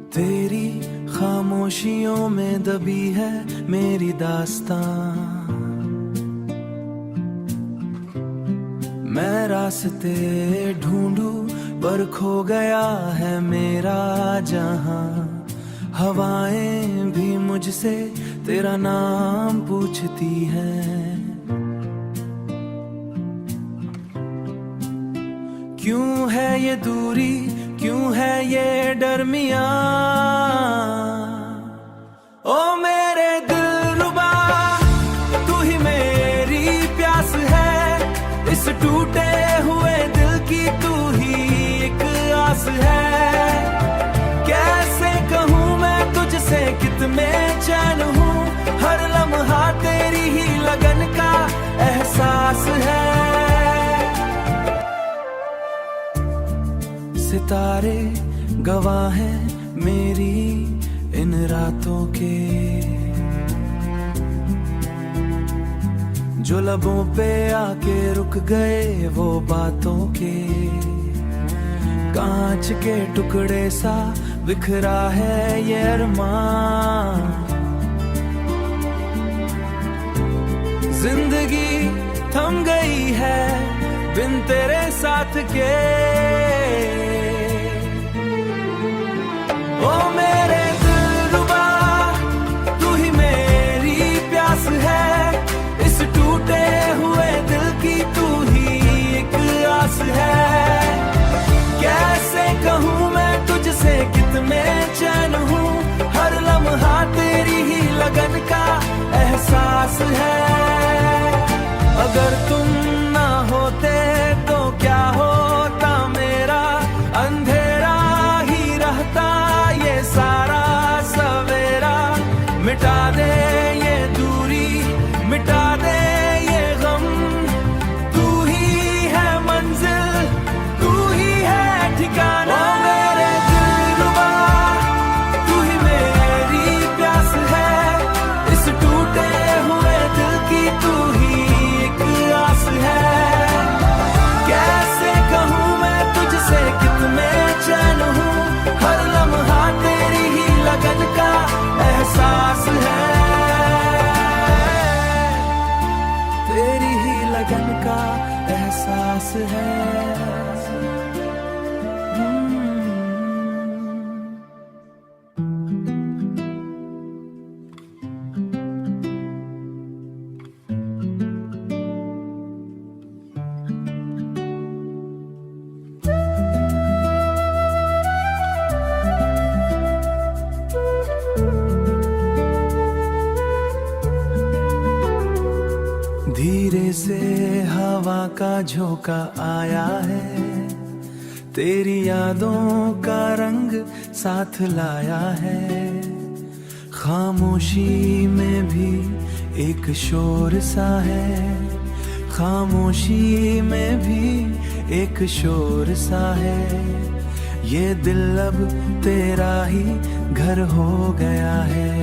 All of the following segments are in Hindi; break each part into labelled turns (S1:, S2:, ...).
S1: तेरी खामोशियों में दबी है मेरी दास्तां। मैं रास्ते ढूंढूं पर खो गया है मेरा जहां। हवाएं भी मुझसे तेरा नाम पूछती हैं। क्यों है ये दूरी, क्यों है ये डरमियां। ओ मेरे दिलरुबा, तू ही मेरी प्यास है। इस टूटे हुए दिल की तू ही एक आस है। कैसे कहूँ मैं तुझसे कितने चैन हूँ। हर लम्हा तेरी ही लगन का एहसास है। सितारे गवाह हैं मेरी इन रातों के, जो लबों पे आके रुक गए वो बातों के। कांच के टुकड़े सा बिखरा है ये अरमान। जिंदगी थम गई है बिन तेरे साथ के। ओ मेरे दिलरुबा, तू ही मेरी प्यास है। इस टूटे हुए दिल की तू ही एक आस है। कैसे कहूँ मैं तुझसे कितने चैन हूँ। हर लम्हा तेरी ही लगन का एहसास है। अगर तुम ना होते तो क्या होता मेरा। अंधेरा ही रहता ये सारा सवेरा। मिटा दे ये दूरी, मिटा दे ये गम। तू ही है मंजिल, तू ही है ठिकाना। मेरे दिलरुबा, तू ही मेरी प्यास है। इस टूटे हुए दिल की तू ही एक आस है। कैसे कहूँ मैं तुझसे कितने चैन हूँ। हर लम्हा तेरी ही लगन का एहसास है। तेरी ही लगन का एहसास है। धीरे से हवा का झोंका आया है। तेरी यादों का रंग साथ लाया है। खामोशी में भी एक शोर सा है। खामोशी में भी एक शोर सा है। ये दिल अब तेरा ही घर हो गया है।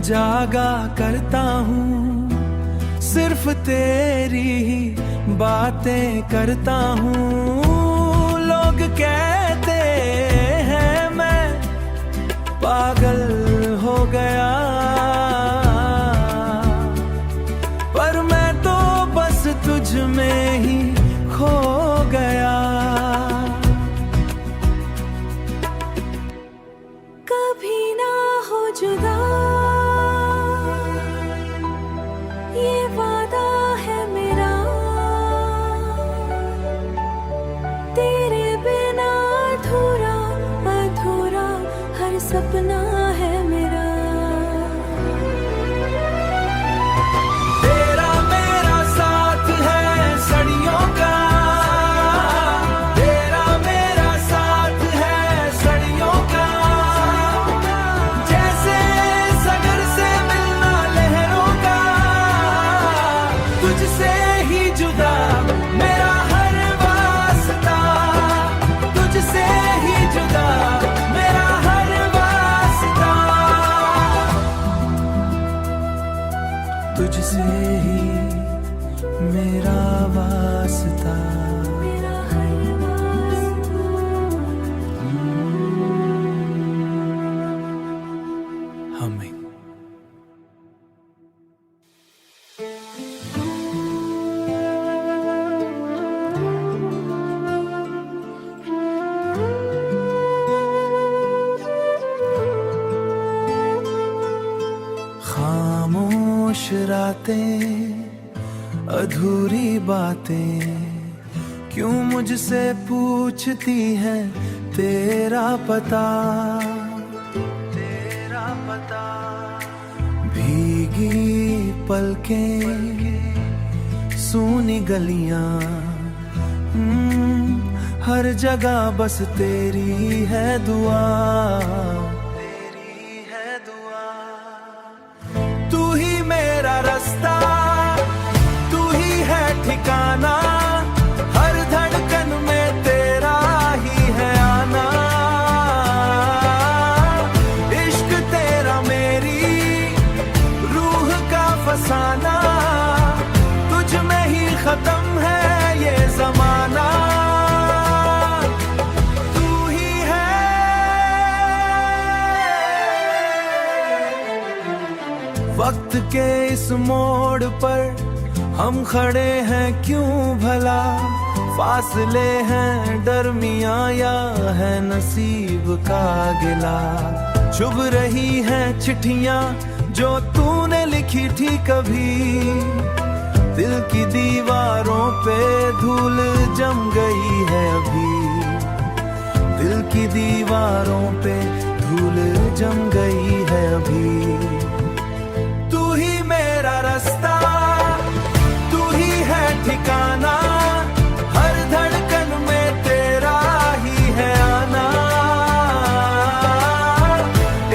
S1: जागा करता हूँ, सिर्फ तेरी ही बातें करता हूँ। लोग कहते हैं मैं पागल हो गया, पर मैं तो बस तुझ में ही खो गया।
S2: कभी ना हो जुदा, ये वादा है मेरा। तेरे बिना अधूरा अधूरा हर सपना है मेरा।
S1: तेरा मेरा साथ है सदियों का। बातें, अधूरी बातें क्यों मुझसे पूछती है तेरा पता, तेरा पता। भीगी पलकें, सूनी गलियां, हर जगह बस तेरी है दुआ, तेरी है दुआ। तू ही मेरा रास्ता, तू ही है ठिकाना, हर धड़कन में तेरा ही है आना। इश्क तेरा मेरी रूह का फसाना, तुझ में ही खत्म है ये जमाना। तू ही है। वक्त के इस मोड़ पर हम खड़े हैं क्यों भला, फासले हैं दरमियां या है नसीब का गिला। चुभ रही हैं चिट्ठियां जो तूने लिखी थी कभी, दिल की दीवारों पे धूल जम गई है अभी, दिल की दीवारों पे धूल जम गई है अभी। तू ही मेरा रास्ता, तू ही है ठिकाना, हर धड़कन में तेरा ही है आना।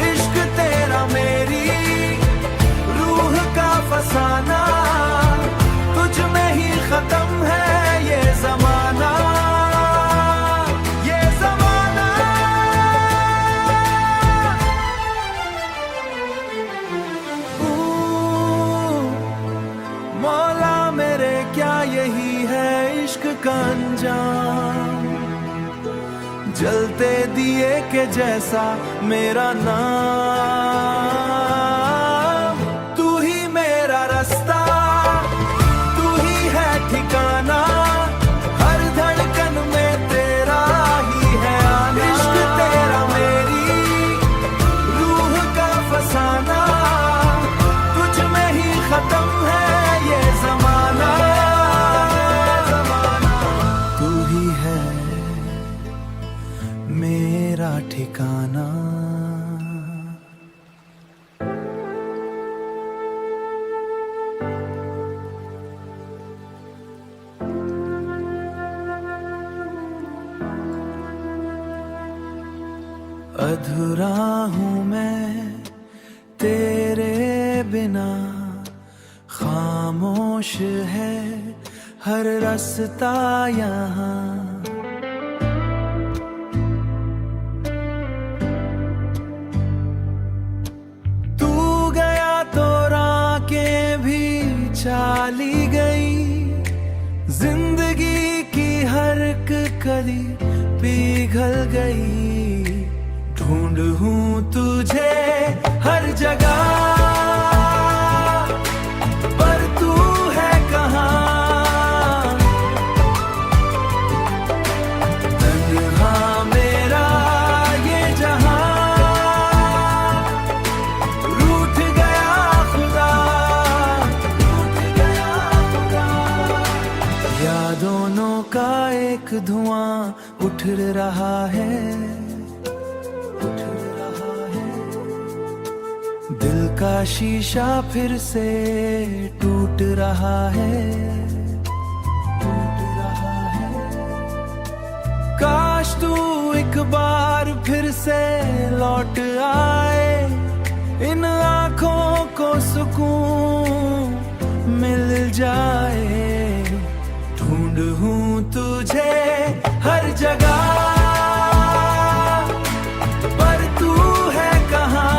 S1: इश्क तेरा मेरी रूह का फसाना, तुझ में ही खत्म है ये जमाना, ये जमाना। मौला मेरे क्या यही है इश्क का अंजाम, जलते दिए के जैसा मेरा नाम। तू ही मेरा रास्ता, तू ही है ठिकाना, हर धड़कन में तेरा ही है आना। इश्क तेरा मेरी रूह का फसाना, तुझ में ही खत्म है ये जमाना, जमाना। तू ही है मेरा ठिकाना। अधूरा हूँ मैं तेरे बिना, खामोश है हर रास्ता यहाँ। तू गया तो राखें भी चाली गई, जिंदगी की हर एक कली पिघल गई। ढूंढूं तुझे हर जगह, पर तू है कहाँ। तन्हा मेरा ये जहां, रूठ गया खुदा, रूठ गया खुदा। यादों का एक धुआं उठ रहा है, दिल का शीशा फिर से टूट रहा है, टूट रहा है। काश तू एक बार फिर से लौट आए, इन आँखों को सुकून मिल जाए। ढूंढूं तुझे हर जगह, पर तू है कहाँ।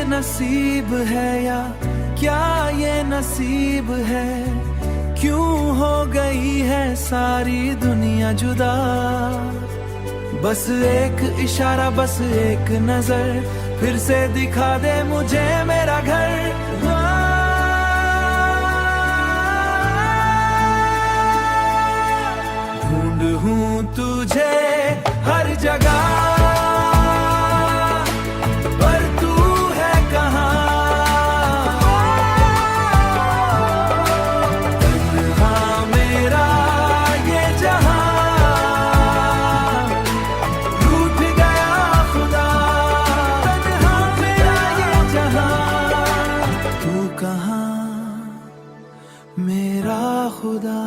S1: नसीब है या क्या ये नसीब है, क्यों हो गई है सारी दुनिया जुदा। बस एक इशारा, बस एक नजर, फिर से दिखा दे मुझे मेरा घर। खुदा।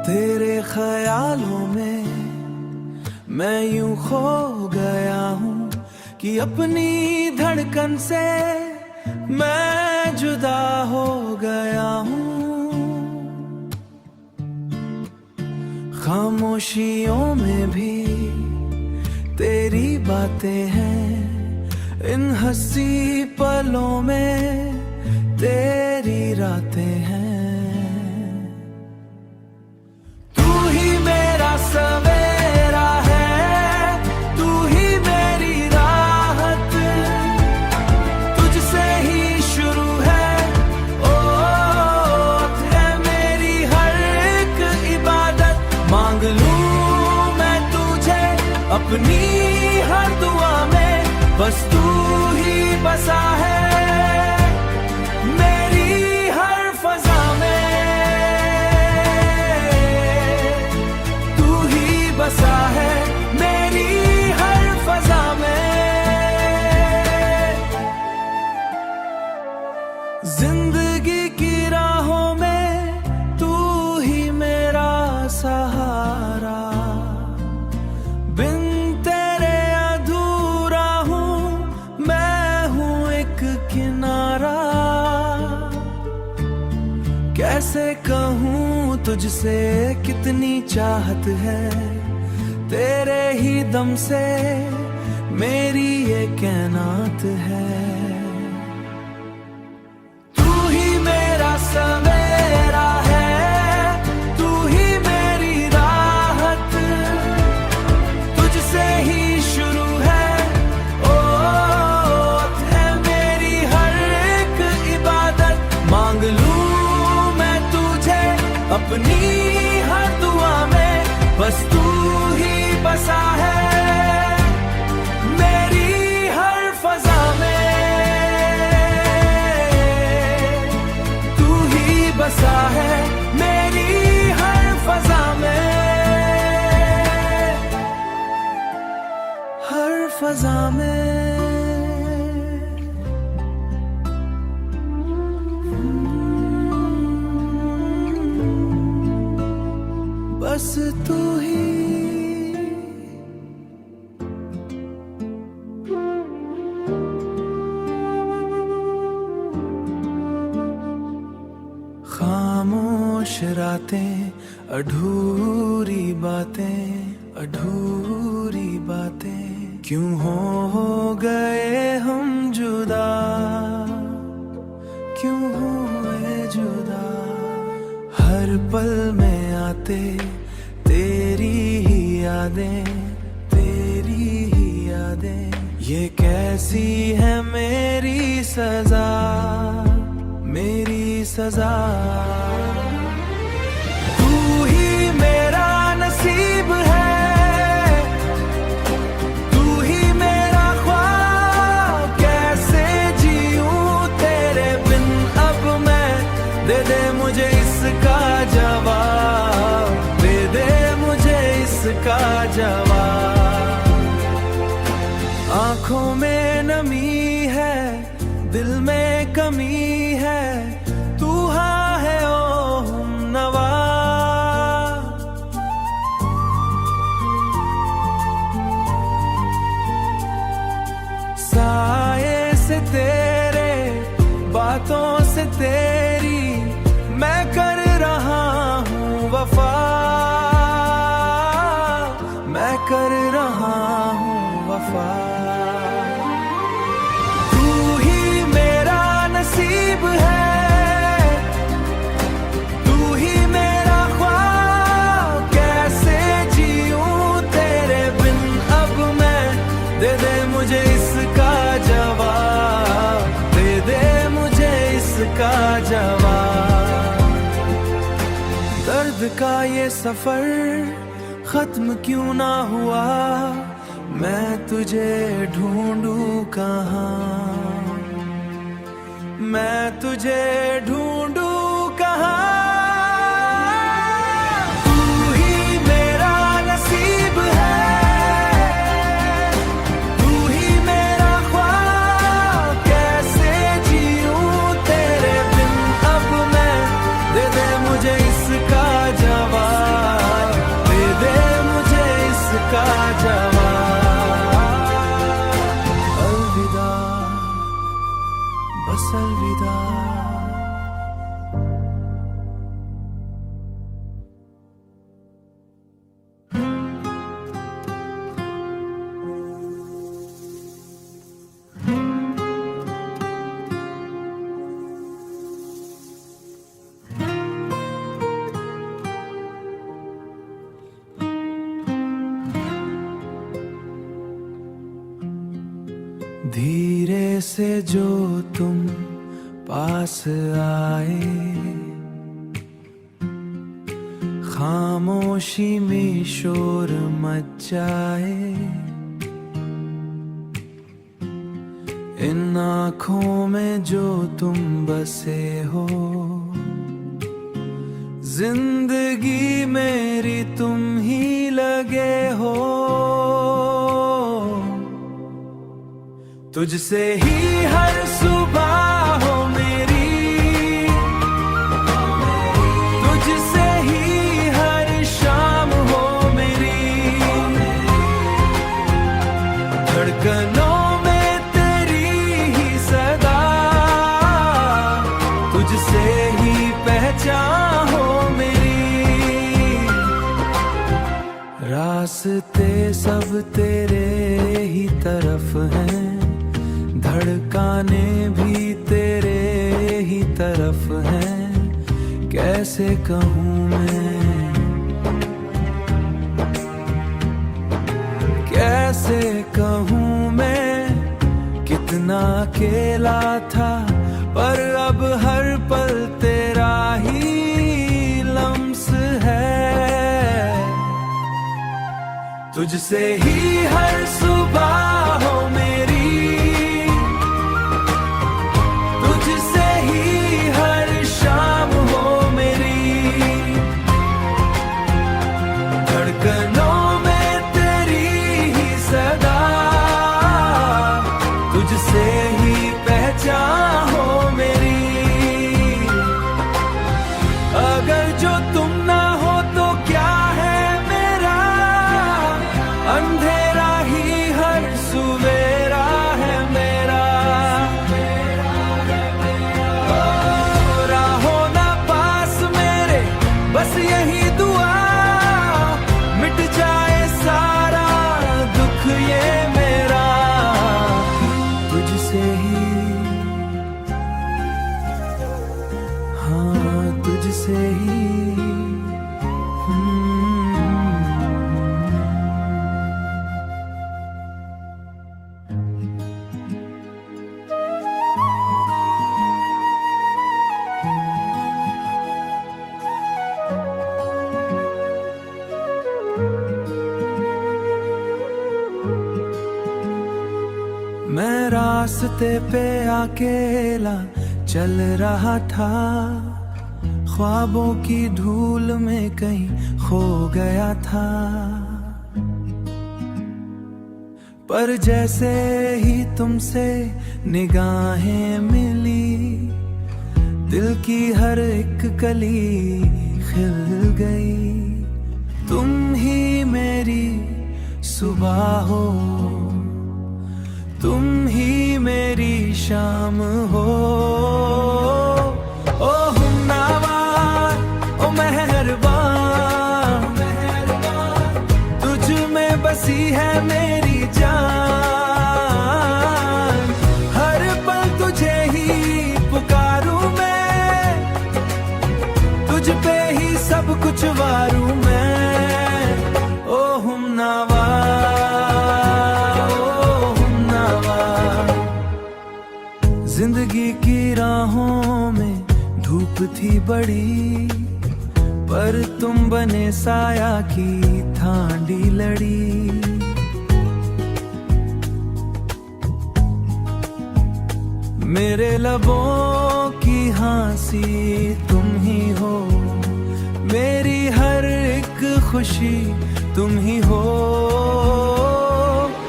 S1: तेरे ख्यालों में मैं यूं खो गया हूँ कि अपनी धड़कन से मैं जुदा हो गया हूँ। खामोशियों में भी तेरी बातें हैं, इन हंसी पलों में तेरी रातें हैं। सवेरा है तू ही मेरी राहत, तुझसे ही शुरू है ओ है मेरी हर एक इबादत। मांग लूं मैं तुझे अपनी हर दुआ में, बस तू ही बसा है मेरी हर फजा में। बसा है मेरी हर फजा में। जिंदगी की राहों में तू ही मेरा सहारा, बिन तेरे अधूरा हूँ मैं, हूँ एक किनारा। कैसे कहूँ तुझसे कितनी चाहत है, तेरे ही दम से मेरी ये कैनात है। तू ही मेरा सवेरा है, तू ही मेरी राहत, तुझसे ही शुरू है ओ है मेरी हर एक इबादत। मांग लूं मैं तुझे अपनी हर दुआ में, बस तू ही बसा है मेरी हर फजा में। तू ही बसा है मेरी हर फजा में, हर फजा में। बस तू ही। खामोश रातें, अधूरी बातें, अधूरी बातें, क्यों हो गए हम जुदा, क्यों हुए जुदा। हर पल में आते तेरी ही यादें, तेरी ही यादें। ये कैसी है मेरी सजा, मेरी सजा। तू ही मेरा नसीब है, तू ही मेरा ख्वाब। कैसे जीऊं तेरे बिन अब मैं, दे दे मुझे इसका जवाब, दे दे मुझे इसका जवाब। आंखों में नमी है, दिल में कमी है, तू हाँ है ओ हमनवा। साए से तेरे, बातों से तेरी, मैं कर रहा हूँ वफा, मैं कर रहा हूँ वफा। नसीब है, तू ही मेरा ख्वाब। कैसे जीऊं तेरे बिन अब मैं, दे दे मुझे इसका जवाब, दे दे मुझे इसका जवाब। दर्द का ये सफर खत्म क्यों ना हुआ, मैं तुझे ढूंढूं कहाँ। मैं तुझे ढूंढूं कहाँ। तू ही मेरा नसीब है, तू ही मेरा ख्वाब। कैसे जीऊं तेरे बिन अब मैं, दे दे मुझे इसका जवाब, दे दे मुझे इसका जवाब। अलविदा, बस अलविदा। धीरे से जो तुम पास आए, खामोशी में शोर मच जाए। इन आँखों में जो तुम बसे हो, जिंदगी मेरी तुम ही लगे हो। तुझसे ही हर सुबह हो मेरी, तुझसे ही हर शाम हो मेरी। धड़कनों में तेरी ही सदा, तुझसे ही पहचान हो मेरी। रास्ते सब तेरे ही तरफ हैं, धड़काने भी तेरे ही तरफ हैं। कैसे कहूँ मैं, कैसे कहूँ मैं, कितना अकेला था पर अब हर पल तेरा ही लम्स है। तुझसे ही हर सुबह हो मेरी, तुझसे ही हर शाम हो मेरी। धड़कनों में तेरी ही सदा, तुझसे ही पहचान हो मेरी। अगर जो तुम ना हो तो क्या है मेरा, अंधेरा ही हर सवेरा है मेरा। राहों ना पास मेरे, बस यही दुआ, मिट जाए सारा दुख ये मेरा। तुझसे ही, हाँ तुझसे ही। मैं रास्ते पे अकेला चल रहा था, ख्वाबों की धूल में कहीं खो गया था। पर जैसे ही तुमसे निगाहें मिली, दिल की हर एक कली खिल गई। तुम ही मेरी सुबह हो, तुम ही मेरी शाम हो। ओ हुम्नावार, ओ मेहरबान, तुझ में बसी है मेरी जान। हर पल तुझे ही पुकारूं मैं, तुझ पे ही सब कुछ वारूं मैं। ओ हुम्नावार, जिंदगी की राहों में धूप थी बड़ी, पर तुम बने साया की ठांडी लड़ी। मेरे लबों की हंसी तुम ही हो, मेरी हर एक खुशी तुम ही हो।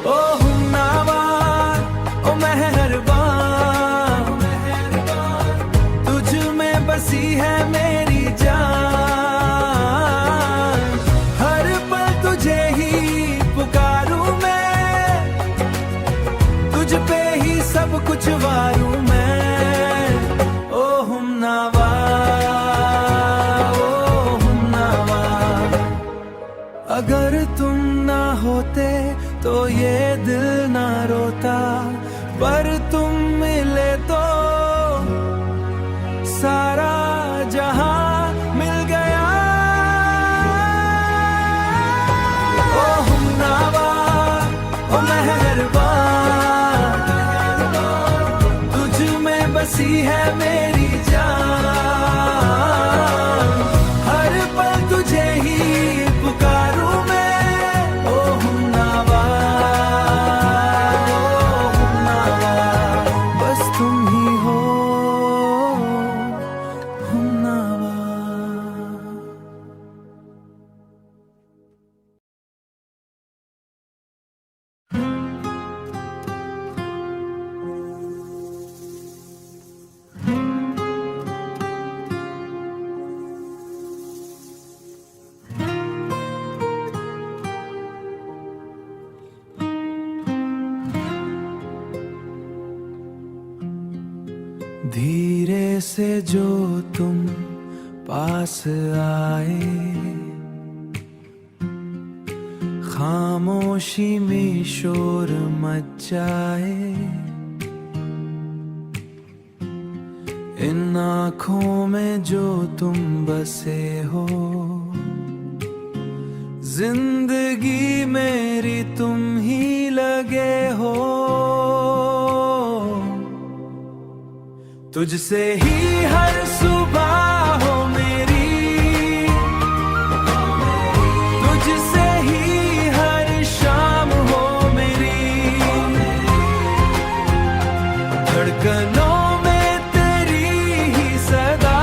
S1: ओ हमनावा ओ मेहरबान, तुझ में बसी है मेरी जान। हर पल तुझे ही पुकारूं मैं, तुझ पे ही सब कुछ वारूं मैं। ओ हमनावा अगर तुम ना होते तो ये दिल ना रोता, पर तुम मिले तो सारा जहां मिल गया। ओ हमनावा ओ मेहरबान, तुझ में बसी है मेरी जान। हर पल तुझे ही पुकारूं मैं। ओ हमनावा बस तुम ही हो हमनावा। धीरे से जो तुम पास आए, खामोशी में शोर मच जाए। इन आँखों में जो तुम बसे हो, जिंदगी मेरी तुम ही लगे हो। तुझसे ही हर सुबह हो मेरी, तुझसे ही हर शाम हो मेरी। धड़कनों में तेरी ही सदा,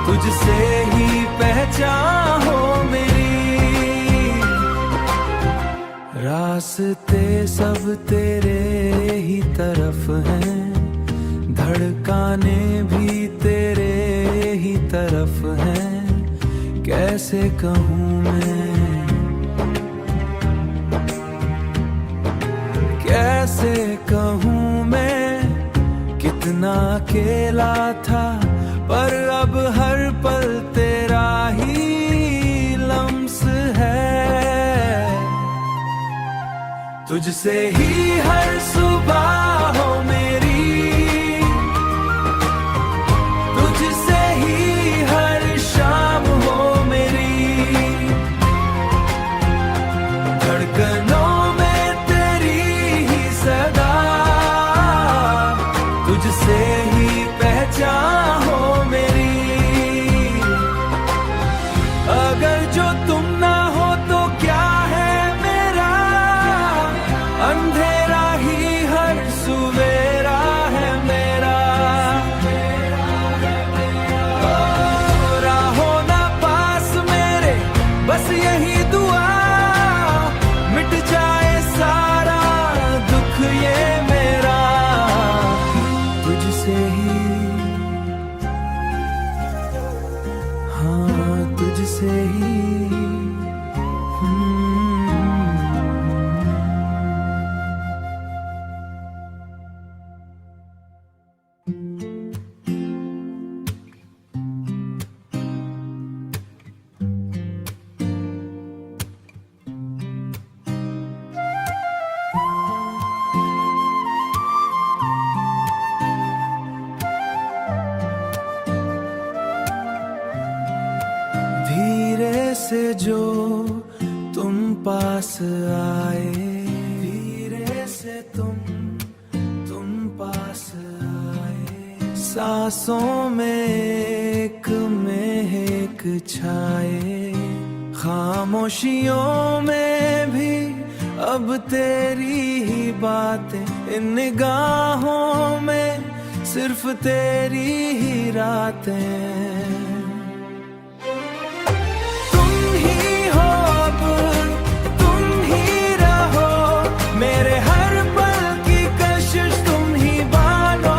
S1: तुझसे ही पहचान हो मेरी। रास्ते सब तेरे ही तरफ हैं, धड़काने भी तेरे ही तरफ हैं। कैसे कहूँ मैं, कैसे कहूँ मैं, कितना अकेला था पर अब हर पल तेरा ही लम्स है। तुझसे ही हर सुबह हो मेरी, शाम हो मेरी। धड़कनों में तेरी ही सदा, तुझसे ही पहचान हो मेरी। अगर जो तुम ना हो तो क्या है मेरा, अंधेरा ही हर सुवेरा है मेरा। बस यही दुआ, मिट जाए सारा दुख ये मेरा। तुझसे ही, हाँ तुझसे ही। धीरे से जो तुम पास आए, धीरे से तुम पास आए। सांसों में एक छाए, खामोशियों में भी अब तेरी ही बातें इन निगाहों में, सिर्फ तेरी ही रातें। तुम ही हो अब, तुम ही रहो, मेरे हर पल की कशिश तुम ही बानो।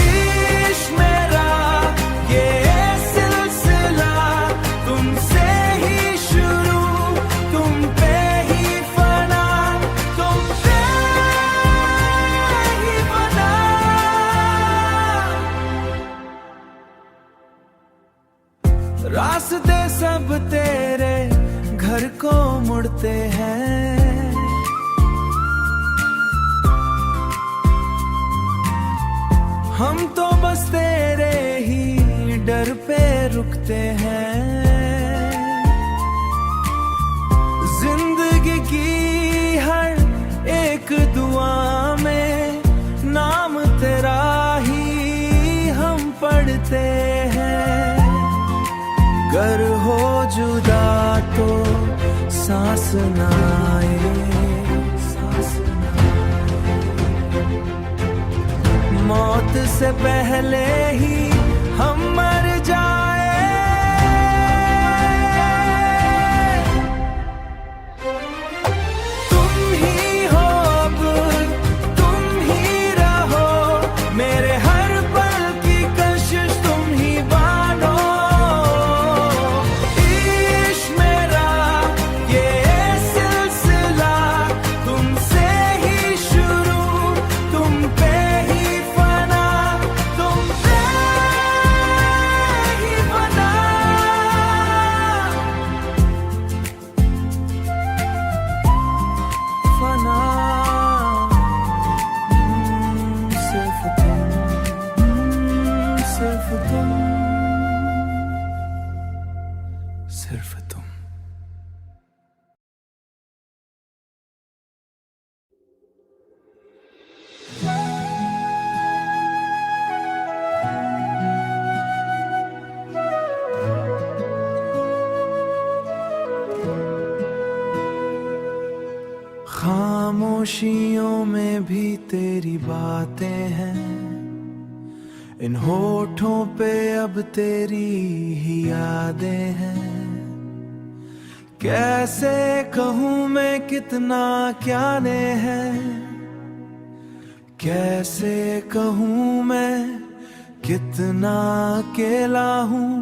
S1: इश्क मेरा ये सिलसिला तुमसे ही शुरू, तुम पे ही फना, तुम पे ही फना। रास्ते सब तेरे घर को मुड़ते हैं, हम तो बस तेरे ही डर पे रुकते हैं। जिंदगी की हर एक दुआ में नाम तेरा ही हम पढ़ते हैं। गर हो जुदा तो सांस ना आए, सांस ना आए। मौत से पहले ही हम मर जाए। तुम ही हो अब, तुम ही रहो, मेरे हर पल की कशिश तुम ही बानो। इश्क मेरा ये सिलसिला तुमसे ही शुरू, तुम पे ही फना, तुम पे ही फना। फना सिर्फ तुम, सिर्फ तुम, सिर्फ तुम। खामोशियों में भी तेरी बातें हैं, इन होठों पे अब तेरी ही यादें हैं। कैसे कहूँ मैं कितना क्या ने है, कैसे कहूँ मैं कितना अकेला हूँ।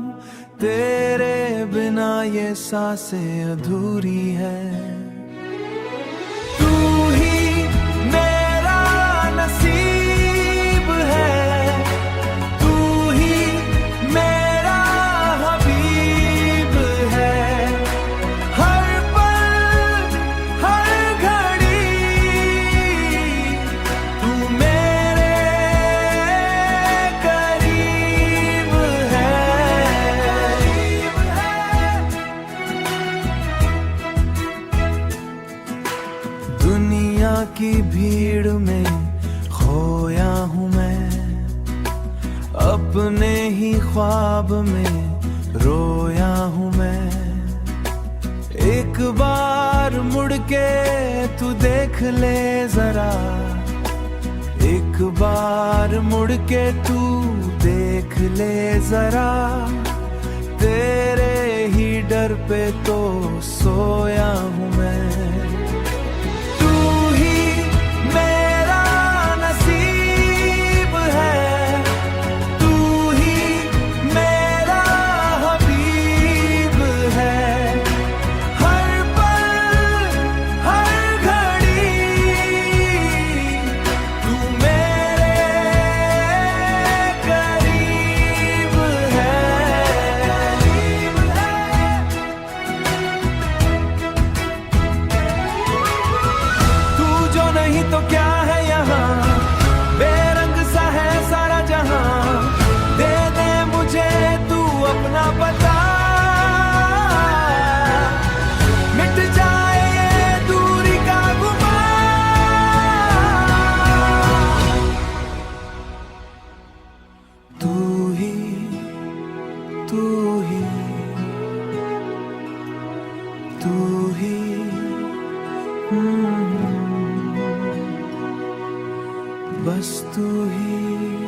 S1: तेरे बिना ये सांसें अधूरी है। तू ही मेरा नसीब है, तू ही मेरा हबीब है। हर पल हर घड़ी तू मेरे करीब है। दुनिया की भीड़ में खोया हूँ मैं, अपने ही ख्वाब में रोया हूँ मैं। एक बार मुड़ के तू देख ले जरा, एक बार मुड़ के तू देख ले जरा। तेरे ही डर पे तो सोया हूँ मैं। तू ही मेरा नसीब है, तू ही मेरा हबीब है। हर पल हर घड़ी तू मेरे करीब है। तू जो नहीं तो क्या है यहाँ, बेरंग सा है सारा जहां। दे दे मुझे तू अपना पता, मिट जाए ये दूरी का गुमान। तू ही, तू ही, तू ही बस तू ही